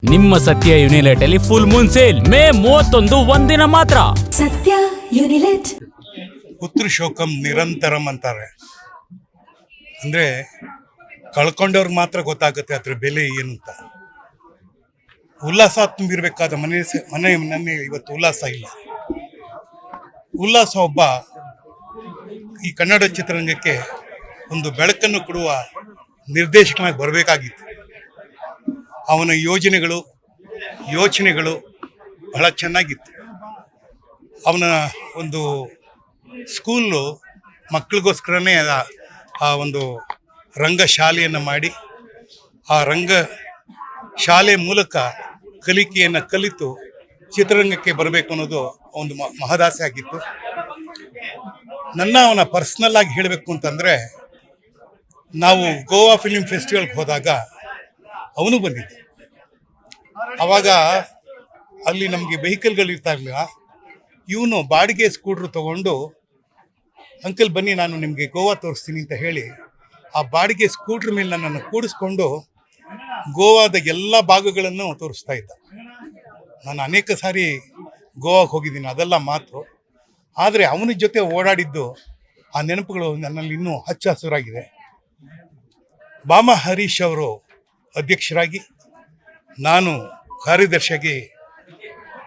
ನಿಮ್ಮ ಸತ್ಯ ಯುನಿಲೆಟ್ ಅಲ್ಲಿ ಫುಲ್ ಮೂನ್ ಸೇಲ್ ಮೇ 31 ಒಂದಿನ ಮಾತ್ರ. ಸತ್ಯ ಯುನಿಲೆಟ್. ಪುತ್ರ ಶೋಕಂ ನಿರಂತರಂ ಅಂತಾರೆ. ಅಂದ್ರೆ ಕಳ್ಕೊಂಡವ್ರಿಗೆ ಮಾತ್ರ ಗೊತ್ತಾಗುತ್ತೆ ಅದ್ರ ಬೆಲೆ ಏನು ಅಂತ. ಉಲ್ಲಾಸ ತುಂಬಿರ್ಬೇಕಾದ ಮನೆ ಇವತ್ತು ಉಲ್ಲಾಸ ಇಲ್ಲ. ಉಲ್ಲಾಸ ಒಬ್ಬ ಈ ಕನ್ನಡ ಚಿತ್ರರಂಗಕ್ಕೆ ಒಂದು ಬೆಳಕನ್ನು ಕೊಡುವ ನಿರ್ದೇಶಕನಾಗಿ ಬರಬೇಕಾಗಿತ್ತು. ಅವನ ಯೋಚನೆಗಳು ಬಹಳ ಚೆನ್ನಾಗಿತ್ತು. ಅವನ ಒಂದು ಸ್ಕೂಲು ಮಕ್ಕಳಿಗೋಸ್ಕರನೇ ಆ ಒಂದು ರಂಗ ಶಾಲೆಯನ್ನು ಮಾಡಿ ಆ ರಂಗ ಶಾಲೆ ಮೂಲಕ ಕಲಿಕೆಯನ್ನು ಕಲಿತು ಚಿತ್ರರಂಗಕ್ಕೆ ಬರಬೇಕು ಅನ್ನೋದು ಒಂದು ಮಹದಾಸೆ ಆಗಿತ್ತು. ಅವನ ಪರ್ಸ್ನಲ್ ಆಗಿ ಹೇಳಬೇಕು ಅಂತಂದರೆ, ನಾವು ಗೋವಾ ಫಿಲ್ಮ್ ಫೆಸ್ಟಿವಲ್ಗೆ ಹೋದಾಗ ಅವನು ಬಂದಿದ್ದ. ಆವಾಗ ಅಲ್ಲಿ ನಮಗೆ ವೆಹಿಕಲ್ಗಳು ಇರ್ತಾ ಇರಲಿಲ್ಲ. ಇವನು ಬಾಡಿಗೆ ಸ್ಕೂಟ್ರ್ ತೊಗೊಂಡು, ಅಂಕಲ್ ಬನ್ನಿ ನಾನು ನಿಮಗೆ ಗೋವಾ ತೋರಿಸ್ತೀನಿ ಅಂತ ಹೇಳಿ ಆ ಬಾಡಿಗೆ ಸ್ಕೂಟ್ರ್ ಮೇಲೆ ನನ್ನನ್ನು ಕೂಡಿಸ್ಕೊಂಡು ಗೋವಾದ ಎಲ್ಲ ಭಾಗಗಳನ್ನು ತೋರಿಸ್ತಾ ಇದ್ದ. ನಾನು ಅನೇಕ ಸಾರಿ ಗೋವಾಗೆ ಹೋಗಿದ್ದೀನಿ, ಅದೆಲ್ಲ ಮಾತು. ಆದರೆ ಅವನ ಜೊತೆ ಓಡಾಡಿದ್ದು ಆ ನೆನಪುಗಳು ನನ್ನಲ್ಲಿ ಇನ್ನೂ ಹಚ್ಚ ಹಸುರಾಗಿದೆ. ಬಾಮ ಹರೀಶ್ ಅವರು ಅಧ್ಯಕ್ಷರಾಗಿ, ನಾನು ಕಾರ್ಯದರ್ಶಿಯಾಗಿ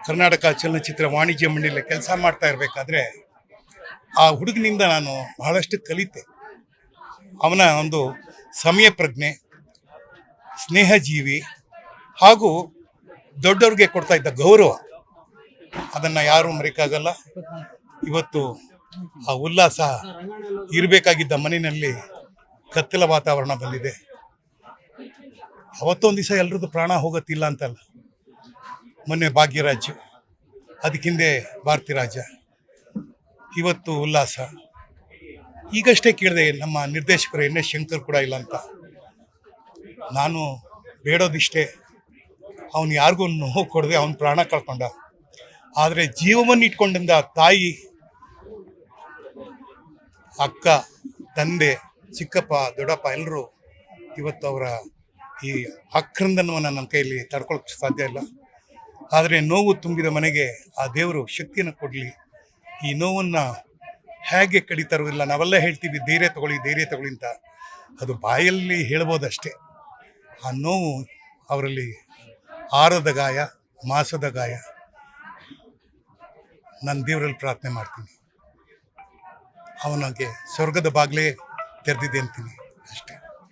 ಕರ್ನಾಟಕ ಚಲನಚಿತ್ರ ವಾಣಿಜ್ಯ ಮಂಡಳಿಯಲ್ಲಿ ಕೆಲಸ ಮಾಡ್ತಾ ಇರಬೇಕಾದ್ರೆ ಆ ಹುಡುಗನಿಂದ ನಾನು ಬಹಳಷ್ಟು ಕಲಿತೆ. ಅವನ ಒಂದು ಸಮಯ ಪ್ರಜ್ಞೆ, ಸ್ನೇಹಜೀವಿ ಹಾಗೂ ದೊಡ್ಡವ್ರಿಗೆ ಕೊಡ್ತಾ ಇದ್ದ ಗೌರವ, ಅದನ್ನು ಯಾರೂ ಮರೆಯೋಕ್ಕಾಗಲ್ಲ. ಇವತ್ತು ಆ ಉಲ್ಲಾಸ ಇರಬೇಕಾಗಿದ್ದ ಮನೆಯಲ್ಲಿ ಕತ್ತಲ ವಾತಾವರಣ ಬಂದಿದೆ. ಅವತ್ತೊಂದು ದಿವಸ ಎಲ್ರದ್ದು ಪ್ರಾಣ ಹೋಗತ್ತಿಲ್ಲ ಅಂತಲ್ಲ. ಮೊನ್ನೆ ಭಾಗ್ಯರಾಜು, ಅದಕ್ಕಿಂದೆ ಭಾರತಿರಾಜ, ಇವತ್ತು ಉಲ್ಲಾಸ. ಈಗಷ್ಟೇ ಕೇಳಿದೆ ನಮ್ಮ ನಿರ್ದೇಶಕರು ಎನ್ ಎಸ್ ಶಂಕರ್ ಕೂಡ ಇಲ್ಲ ಅಂತ. ನಾನು ಬೇಡೋದಿಷ್ಟೇ, ಅವನು ಯಾರಿಗೂ ನೋವು ಕೊಡದೆ ಅವನು ಪ್ರಾಣ ಕಳ್ಕೊಂಡ. ಆದರೆ ಜೀವವನ್ನು ಇಟ್ಕೊಂಡಿದ್ದ ತಾಯಿ, ಅಕ್ಕ, ತಂದೆ, ಚಿಕ್ಕಪ್ಪ, ದೊಡ್ಡಪ್ಪ ಎಲ್ಲರೂ ಇವತ್ತು ಅವರ ಈ ಆಕ್ರಂದನವನ್ನು ನನ್ನ ಕೈಯಲ್ಲಿ ತಡ್ಕೊಳ್ಳೋಕ್ಕೆ ಸಾಧ್ಯ ಇಲ್ಲ. ಆದರೆ ನೋವು ತುಂಬಿದ ಮನೆಗೆ ಆ ದೇವರು ಶಕ್ತಿಯನ್ನು ಕೊಡಲಿ. ಈ ನೋವನ್ನು ಹೇಗೆ ಕಡಿತಾರೋ ಇಲ್ಲ, ನಾವೆಲ್ಲ ಹೇಳ್ತೀವಿ ಧೈರ್ಯ ತಗೊಳ್ಳಿ ಅಂತ. ಅದು ಬಾಯಲ್ಲಿ ಹೇಳ್ಬೋದಷ್ಟೇ. ಆ ನೋವು ಅವರಲ್ಲಿ ಆರದ ಗಾಯ, ಮಾಸದ ಗಾಯ. ನಾನು ದೇವರಲ್ಲಿ ಪ್ರಾರ್ಥನೆ ಮಾಡ್ತೀನಿ, ಅವನಿಗೆ ಸ್ವರ್ಗದ ಬಾಗಿಲೇ ತೆರೆದಿದೆ ಅಂತೀನಿ ಅಷ್ಟೇ.